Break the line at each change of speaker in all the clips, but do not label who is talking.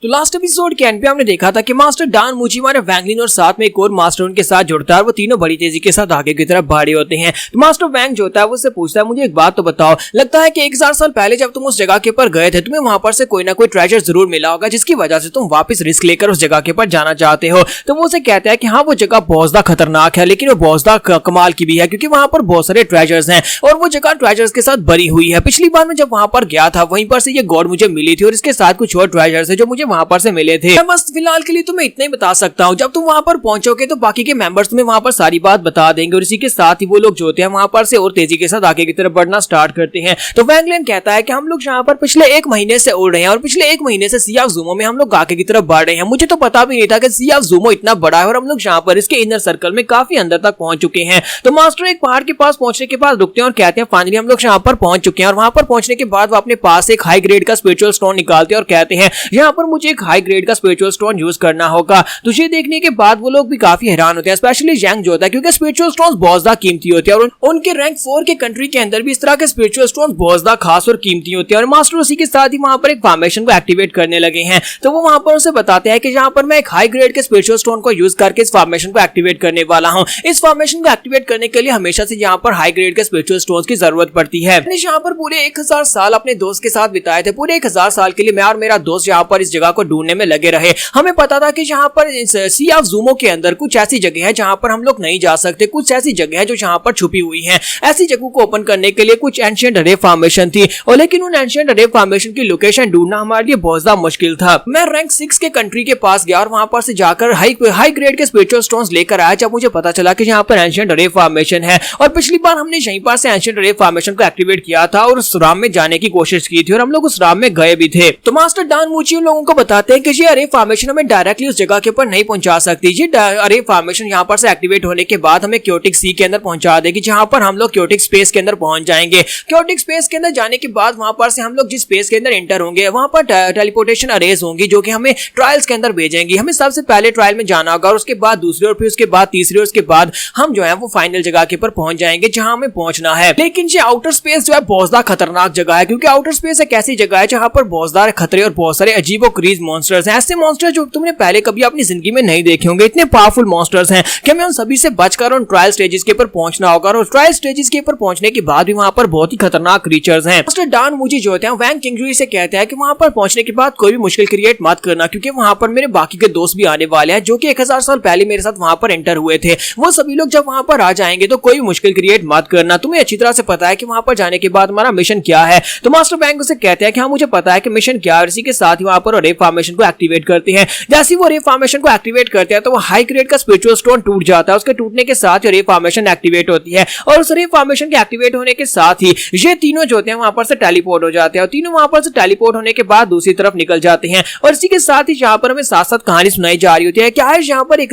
तो last episode के and पे हमने देखा था कि मास्टर डान मुजीमा ने वैंगलिन और साथ में एक और मास्टर उनके साथ जुड़ता है और वो तीनों बड़ी तेजी के साथ आगे की तरफ भारी होते हैं। तो मास्टर वैंग जो होता है वो उससे पूछता है, मुझे एक बात तो बताओ, लगता है कि 1000 साल पहले जब तुम उस जगह के ऊपर गए थे तुम्हें वहां पर से कोई ना कोई ट्रेजर जरूर मिला होगा जिसकी वजह से तुम वापस रिस्क लेकर उस जगह के ऊपर जाना चाहते हो। तो वो उसे कहता है कि हाँ वो जगह बहुत ज्यादा खतरनाक है लेकिन वो बहुत ज्यादा कमाल की भी है क्योंकि वहां पर बहुत सारे ट्रेजर्स हैं और वो जगह ट्रेजर्स के साथ भरी हुई है। पिछली बार मैं जब वहां पर गया था वहीं पर से ये गॉड मुझे मिली थी और इसके साथ कुछ और ट्रेजर्स है जो मुझे वहां पर से मिले थे। बस फिलहाल के लिए तुम्हें इतना ही बता सकता हूँ, जब तुम वहां पर पहुंचोगे तो बाकी के मेंबर्स तुम्हें वहां पर सारी बात बता देंगे और इसी के साथ ही वो लोग जो होते हैं वहां पर से और तेजी के साथ आगे की तरफ बढ़ना स्टार्ट करते हैं। तो वैंगलिन कहता है कि हम लोग यहाँ पर पिछले 1 महीने से उड़ रहे हैं और पिछले 1 महीने से सी ऑफ ज़ूमो में हम लोग आगे की तरफ बढ़ रहे हैं। मुझे तो पता भी नहीं था कि सी ऑफ ज़ूमो इतना बड़ा है और हम लोग यहाँ पर इसके इनर सर्कल में काफी अंदर तक पहुंच चुके हैं। तो मास्टर एक पहाड़ के पास पहुंचने के बाद रुकते हैं और कहते हैं फाइनली हम लोग यहाँ पर पहुंच चुके हैं। और वहां पर पहुंचने के बाद वो अपने पास एक हाई ग्रेड का स्पिरिचुअल स्टोन निकालते हैं और कहते हैं यहाँ पर मुझे एक हाई ग्रेड का स्पिरिचुअल स्टोन यूज करना होगा। तुझे देखने के बाद वो लोग भी काफी हैरान होते हैं, स्पेशली जैंग जो होता है क्योंकि स्पिरिचुअल स्टोन्स बहुत ज्यादा कीमती होते हैं और उनके रैंक 4 के कंट्री के अंदर भी इस तरह के स्पिरिचुअल स्टोन्स बहुत ज्यादा खास और कीमती होते हैं। और मास्टर उसी के साथ ही वहां पर एक फॉर्मेशन को एक्टिवेट करने लगे हैं। तो वो वहां पर उसे बताते हैं कि यहाँ पर मैं एक हाई ग्रेड के स्पिरिचुअल स्टोन को यूज करके इस फॉर्मेशन को एक्टिवेट करने वाला हूँ। इस फॉर्मेशन को एक्टिवेट करने के लिए हमेशा से यहाँ पर हाई ग्रेड के स्पिरिचुअल स्टोन्स की जरूरत पड़ती है। मैंने यहाँ पर पूरे 1000 साल अपने दोस्त के साथ बिताए थे। पूरे 1000 साल के लिए मैं और मेरा दोस्त यहाँ पर इस जगह को ढूंढने में लगे रहे। हमें पता था कि यहाँ पर सी ऑफ ज़ूमो के अंदर कुछ ऐसी जगह है जहां पर हम लोग नहीं जा सकते, कुछ ऐसी जगह है जो जहां पर छुपी हुई है। ऐसी जगह को ओपन करने के लिए कुछ एंशिएंट रे फॉर्मेशन थी और लेकिन उन एंशिएंट रे फॉर्मेशन की लोकेशन ढूंढना हमारे लिए बहुत ज्यादा मुश्किल था। मैं रैंक 6 के कंट्री के पास गया और वहां पर से जाकर हाई ग्रेड के स्पिरिचुअल स्टोन्स लेकर आया जब मुझे पता चला कि यहाँ पर एंशिएंट रे फॉर्मेशन है। और पिछली बार हमने यहीं पर से एंशिएंट रे फॉर्मेशन को एक्टिवेट किया था और उस राम में जाने की कोशिश की थी और हम लोग उस राम में गए भी थे। तो मास्टर डान मुची उन लोगों को बताते हैं कि ये रे फॉर्मेशन हमें डायरेक्टली उस जगह के ऊपर नहीं पहुंचा सकती। ये अरे फॉर्मेशन यहाँ पर से एक्टिवेट होने के बाद हमें क्योटिक सी के अंदर पहुंचा देगी जहां पर हम लोग क्योटिक स्पेस के अंदर पहुंच जाएंगे। क्योटिक स्पेस के अंदर जाने के बाद वहां पर से हम लोग जिस स्पेस के अंदर एंटर होंगे वहां पर टेलीपोर्टेशन अरेज होंगी जो कि हमें ट्रायल्स के अंदर भेजेंगी। हमें सबसे पहले ट्रायल में जाना होगा और उसके बाद दूसरे और फिर उसके बाद तीसरे और उसके बाद हम जो है वो फाइनल जगह के ऊपर पहुंच जाएंगे जहां हमें पहुंचना है। लेकिन ये आउटर स्पेस जो है बहुत ज्यादा खतरनाक जगह है क्योंकि आउटर स्पेस एक ऐसी जगह है जहां पर बहुत ज्यादा खतरे और बहुत सारे अजीबोगरीब मॉन्स्टर्स हैं। ऐसे मॉन्स्टर जो तुमने पहले कभी अपनी जिंदगी में नहीं देखे होंगे। इतने पावरफुल मॉन्स्टर्स हैं कि हमें उन सभी से बचकर उन ट्रायल स्टेजेस के ऊपर पहुंचना होगा और ट्रायल स्टेजेस के ऊपर पहुंचने के बाद भी वहां पर बहुत ही खतरनाक क्रीचर्स हैं। मास्टर डान मुझे जो होते हैं वैंग किंगजुई से कहते हैं कि वहां पर पहुंचने के बाद कोई भी मुश्किल क्रिएट मत करना क्योंकि वहां पर मेरे बाकी के दोस्त भी आने वाले हैं जो कि 1000 साल पहले मेरे साथ वहां पर एंटर हुए थे। वो सभी लोग जब वहां पर आ जाएंगे तो कोई भी मुश्किल क्रिएट मत करना। तुम्हें अच्छी तरह से पता है कि वहां पर जाने के बाद हमारा मिशन क्या है। तो मास्टर वैंग उसे कहते हैं कि हाँ मुझे पता है कि मिशन क्या है। इसी के साथ ही वहां पर रे फॉर्मेशन को एक्टिवेट करते हैं। जैसे वो रे फॉर्मेशन को एक्टिवेट करते हैं तो वो हाई ग्रेड का स्पिरिचुअल स्टोन टूट जाता है। उसके टूटने के साथ रे फॉर्मेशन एक्टिवेट होती है और उस रे फॉर्मेशन के एक्टिवेट होने के साथ ही ये तीनों जो होते हैं वहां पर से टेलीपोर्ट हो जाते हैं और तीनों वहां पर से टेलीपोर्ट होने के बाद दूसरी तरफ निकल जाते हैं। और इसी के साथ ही यहाँ पर हमें साथ साथ कहानी सुनाई जा रही होती है क्या है यहाँ पर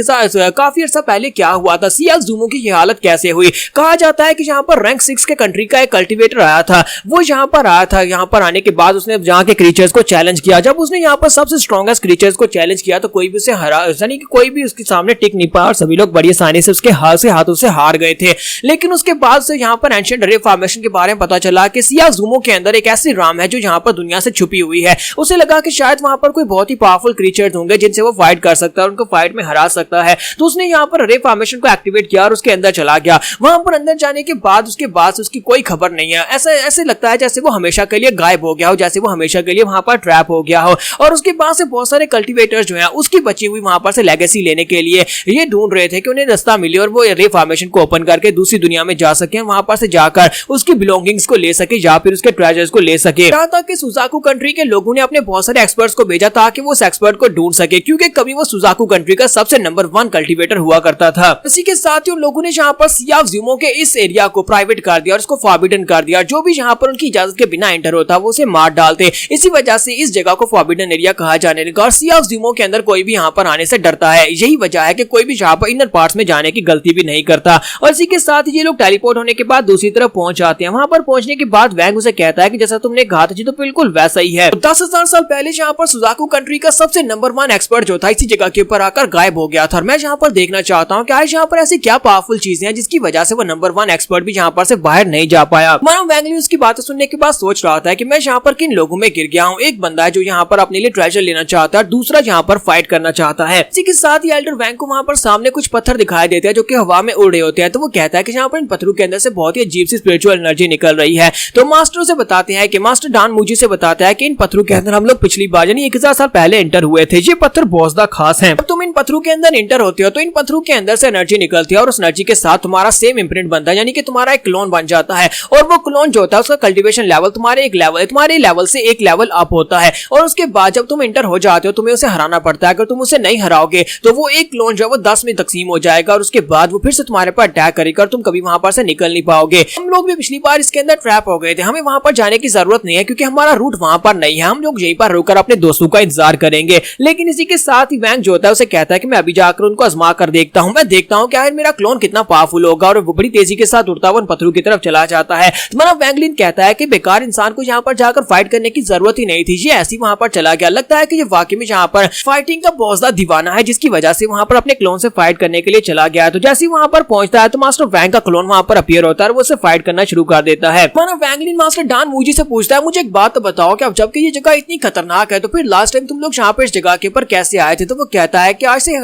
काफी अर्सा पहले क्या हुआ था, सी ऑफ ज़ूमो की हालत कैसे हुई। कहा जाता है कि यहाँ पर रैंक 6 के कंट्री का एक कल्टिवेटर आया था। वो यहाँ पर आया था, यहाँ पर आने के बाद उसने यहाँ के क्रीचर्स को चैलेंज किया। जब उसने यहाँ पर सबसे स्ट्रॉन्गेस्ट क्रीचर्स को चैलेंज किया तो कोई भी उसे हरा, यानी कि कोई भी उसके सामने टिक नहीं पाया और सभी लोग बड़ी आसानी से उसके हाथों से हार गए थे। लेकिन उसके बाद से यहाँ पर एंशिएंट रे फॉर्मेशन के बारे में पता चला कि सी ऑफ ज़ूमो के अंदर एक ऐसी राम है जो यहाँ पर दुनिया से छुपी हुई है। उसे लगा कि शायद वहां पर कोई बहुत ही पावरफुल क्रीचर्स होंगे जिनसे वो फाइट कर सकता है, उनको फाइट में हरा सकता है। तो उसने यहाँ पर रे फॉर्मेशन को एक्टिवेट किया और उसके अंदर चला गया। वहां पर अंदर जाने के बाद उसके बाद उसकी कोई खबर नहीं है। ऐसे लगता है जैसे वो हमेशा के लिए गायब हो गया हो, जैसे वो हमेशा के लिए वहां पर ट्रैप हो गया हो। और उसके बाद से बहुत सारे कल्टिवेटर्स जो है उसकी बची हुई वहां पर से लेगेसी लेने के लिए ये ढूंढ रहे थे कि उन्हें रास्ता मिले और वो रे फॉर्मेशन को ओपन करके दूसरी दुनिया में जा सके, वहां पर से जाकर उसकी बिलोंगिंग्स को ले सके या फिर उसके ट्रेजर्स को ले सके। यहाँ तक कि सुजाकू कंट्री के लोगों ने अपने बहुत सारे एक्सपर्ट्स को भेजा ताकि वो उस एक्सपर्ट को ढूंढ सके क्योंकि कभी वो सुजाकू कंट्री का सबसे नंबर 1 कल्टिवेटर हुआ करता था। इसी के साथ ही उन लोगों ने यहाँ पर सी ऑफ ज़ूमो के इस एरिया को प्राइवेट कर दिया और उसको फॉरबिडन कर दिया। जो भी यहाँ पर उनकी इजाजत के बिना एंटर होता वो उसे मार डालते। इसी वजह से इस जगह को फॉरबिडन एरिया कहा जाने लगा और सी ऑफ ज़ूमो के अंदर कोई भी यहाँ पर आने से डरता है। यही वजह है कि कोई भी यहाँ पर इनर पार्ट्स में जाने की गलती भी नहीं करता। और इसी के साथ ही ये लोग टेलीपोर्ट होने के बाद दूसरी तरफ पहुंच जाते हैं। वहां पर पहुंचने के बाद वैंग उसे कहता है कि जैसा तुमने कहा था जी तो बिल्कुल वैसा ही है। 10,000 साल पहले यहाँ पर सुजाकू कंट्री का सबसे नंबर 1 एक्सपर्ट जो था इसी जगह के ऊपर आकर गायब हो गया था। मैं यहाँ पर देखना चाहता हूँ कि आज यहाँ पर ऐसी क्या पावरफुल चीजें हैं जिसकी वजह से वो नंबर 1 एक्सपर्ट भी यहाँ पर से बाहर नहीं जा पाया। मानो वैंगली उसकी बातें सुनने के बाद सोच रहा था कि मैं यहाँ पर किन लोगों में गिर गया हूँ। एक बंदा है जो यहाँ पर अपने लिए ट्रेजर लेना चाहता है, दूसरा यहाँ पर फाइट करना चाहता है। इसी के साथ ही एल्डर वैंग को वहाँ पर सामने कुछ पत्थर दिखाई देते हैं जो कि हवा में उड़ रहे होते हैं। तो वो कहता है कि यहाँ पर इन पत्थरों के अंदर से बहुत ही अजीब सी स्पिरिचुअल एनर्जी निकल रही है। तो मास्टर से बताते हैं कि मास्टर डान मूजी से बताता है कि इन पत्थरों के अंदर हम लोग पिछली बार यानी 1000 साल पहले एंटर हुए थे। ये पत्थर बहुत ज्यादा खास हैं। तुम इन पत्थरों के अंदर एंटर होते हो तो इन पत्थरों के अंदर से एनर्जी निकलती है और उस एनर्जी के साथ तुम्हारा सेम इम्प्रिंट बनता है, यानी कि तुम्हारा एक क्लोन बन जाता है। और वो क्लोन जो होता है उसका कल्टीवेशन लेवल तुम्हारे लेवल से एक लेवल अप होता है। और उसके बाद जब तुम एंटर हो जाते हो तुम्हें उसे हराना पड़ता है। अगर तुम उसे नहीं हराओगे तो वो एक क्लोन जो है वो 10 में तकसीम हो जाएगा और उसके बाद वो फिर से तुम्हारे पर अटैक करेगा और तुम कभी वहां पर से निकल नहीं पाओगे। हम लोग भी पिछली बार इसके अंदर ट्रैप हो गए थे, हमें वहां पर जाने की जरूरत नहीं है क्योंकि हमारा रूट वहां पर नहीं है। हम लोग यहीं पर रुककर अपने दोस्तों का इंतजार करेंगे। लेकिन इसी के साथ ही वैंग जो होता है उसे कहता है कि मैं अभी जाकर उनको आजमा कर देखता हूँ, मैं देखता हूँ क्या मेरा क्लोन कितना पावरफुल होगा। और वो बड़ी तेजी के साथ उड़ता हुआ उन पत्थरों की तरफ चला जाता है। तुम्हारा वैंगलिन कहता है कि बेकार इंसान को यहाँ पर जाकर फाइट करने की जरूरत ही नहीं थी, ये ऐसी वहां पर चला गया। लगता है कि ये वाकई में यहाँ पर फाइटिंग का बहुत ज्यादा दीवाना है जिसकी वजह से वहां पर अपने क्लोन से फाइट करने के लिए चला गया। तो जैसे ही वहां पर पहुंचता है तो मास्टर वैंग का क्लोन वहां पर अपीयर होता है और वो उसे फाइट करना शुरू कर देता है। मानो वैंगलिन मास्टर डान मूजी से पूछता है मुझे एक बात तो बताओ कि अब जबकि ये जगह इतनी खतरनाक है तो फिर लास्ट टाइम तुम लोग यहाँ पर इस जगह के ऊपर कैसे आए थे। तो वो कहता है कि आज से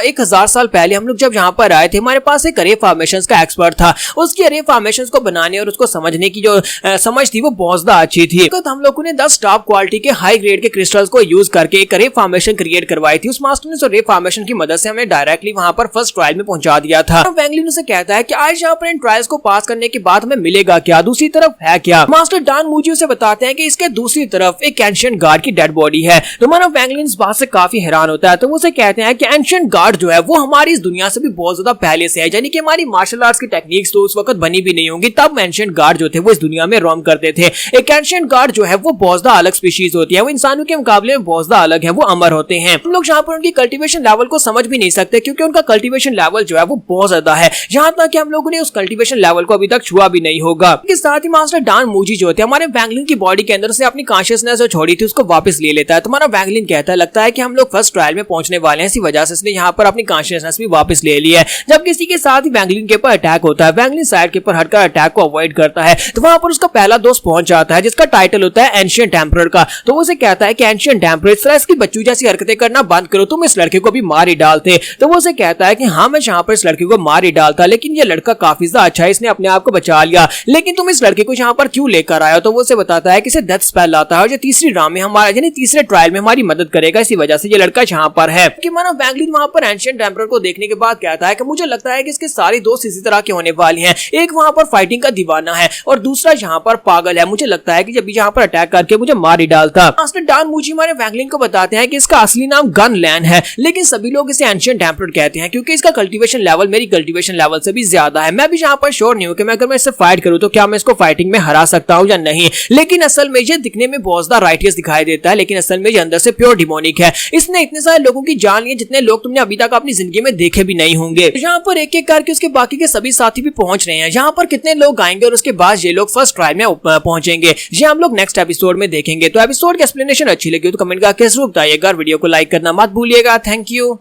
1000 साल पहले हम लोग जब यहाँ पर आए थे हमारे पास एक रे फॉर्मेशंस का एक्सपर्ट था। उसकी रे फॉर्मेशंस को बनाने और उसको समझने की जो समझ थी वो बहुत ज्यादा अच्छी थी। तो हम लोगों ने 10 टॉप क्वालिटी के हाई ग्रेड के क्रिस्टल्स को यूज करके एक रे फॉर्मेशन क्रिएट करवाई थी। उस मास्टर ने रे फॉर्मेशन की मदद से हमें डायरेक्टली वहां पर फर्स्ट ट्रायल में पहुंचा दिया था। वैंगलिन उसे कहता है कि आज यहाँ पर इन ट्रायल्स को पास करने के बाद हमें मिलेगा क्या, दूसरी तरफ है क्या। मास्टर डान मूजी उसे बताते हैं कि इसके दूसरी तरफ एक एंशिएंट गार्ड की डेड बॉडी है। तो मानो वैंगलिन इस बात से काफी हैरान होता है। तो वो उसे कहते हैं कि एंशिएंट गार्ड जो है वो हमारी इस दुनिया से भी बहुत ज्यादा पहले से है, यानी कि हमारी मार्शल आर्ट्स की टेक्निक्स तो उस वक्त बनी भी नहीं होंगी तब एंशिएंट गार्ड जो थे वो इस दुनिया में रोम करते थे। एक एंशिएंट गार्ड जो है वो बहुत ज्यादा अलग स्पीशीज होती है, वो इंसानों के मुकाबले में बहुत ज्यादा अलग है, वो अमर होते हैं। हम लोग यहाँ पर उनकी कल्टीवेशन लेवल को समझ भी नहीं सकते क्योंकि उनका कल्टीवेशन लेवल जो है वो बहुत ज्यादा है, यहाँ तक कि हम लोगों ने उस कल्टीवेशन लेवल को अभी तक छुआ भी नहीं होगा। इसके साथ ही मास्टर डान मूजी जो होते हैं हमारे वैंगलिन की बॉडी के अंदर से अपनी कॉन्शियसनेस जो छोड़ी थी उसको वापस ले लेता है। तुम्हारा वैंगलिन कहता है लगता है कि हम लोग फर्स्ट ट्रायल में पहुंचने वाले हैं, इसी वजह से इसने यहाँ पर अपनी कॉन्शियसनेस भी वापस ले ली है। जब किसी के साथ ही वैंगलिन के ऊपर अटैक होता है, वैंगलिन साइड के ऊपर हटकर अटैक को अवॉइड करता है। तो वहां पर उसका पहला दोस्त पहुंच जाता है जिसका टाइटल होता है एंशिएंट एम्परर का। तो वो उसे कहता है कि एंशिएंट एम्परर इस तरह इसकी बच्चों जैसी हरकतें करना बंद करो, तुम इस लड़के को भी मार ही डालते। तो वो उसे कहता है कि हाँ मैं यहाँ पर इस लड़के को मार ही डालता, लेकिन ये लड़का काफी ज्यादा अच्छा है, इसने अपने आप को बचा लिया, लेकिन तुम इस लड़के को यहाँ पर क्यों लेकर आए हो। तो वो उसे बताता है कि इसे डेथ स्पेल आता है और ये तीसरी राउंड में हमारा यानी तीसरे ट्रायल में हमारी मदद करेगा, इसी वजह से ये लड़का यहाँ पर है। कि मानो वैंगलिन वहां पर एंशिएंट एम्परर को देखने के बाद कहता है कि मुझे लगता है कि इसके सारे दोस्त इसी तरह के होने वाले हैं, एक वहां पर फाइटिंग का दीवाना है और दूसरा यहाँ पर पागल है, मुझे लगता है कि जब यहाँ पर अटैक करके मुझे मार ही डालता। मास्टर डान मूजी हमारे वैंगलिन को बताते हैं कि इसका असली नाम गन लैन है, लेकिन सभी लोग इसे एंशिएंट एम्परर कहते हैं क्योंकि इसका कल्टीवेशन लेवल मेरी कल्टीवेशन लेवल से भी ज्यादा है। मैं भी यहाँ पर श्योर नहीं हूँ कि मैं अगर मैं इससे फाइट करूँ तो क्या मैं इसको फाइटिंग में हरा सकता हूँ या नहीं, लेकिन असल में ये दिखने में बहुत ज्यादा राइटियस दिखाई देता है, लेकिन असल में ये अंदर से प्योर डिमोनिक है। इसने इतने सारे लोगों की जान ली जितने लोग तुमने अभी तक अपनी जिंदगी में देखे भी नहीं होंगे। यहाँ पर एक एक करके उसके बाकी के सभी साथी भी पहुंच रहे हैं। यहाँ पर कितने लोग आएंगे और उसके बाद ये लोग फर्स्ट ट्रायल में पहुंचेंगे, ये हम लोग नेक्स्ट एपिसोड में देखेंगे। तो एपिसोड की एक्सप्लेनेशन अच्छी लगी तो कमेंट करके जरूर बताइएगा, वीडियो को लाइक करना मत भूलिएगा। Thank you.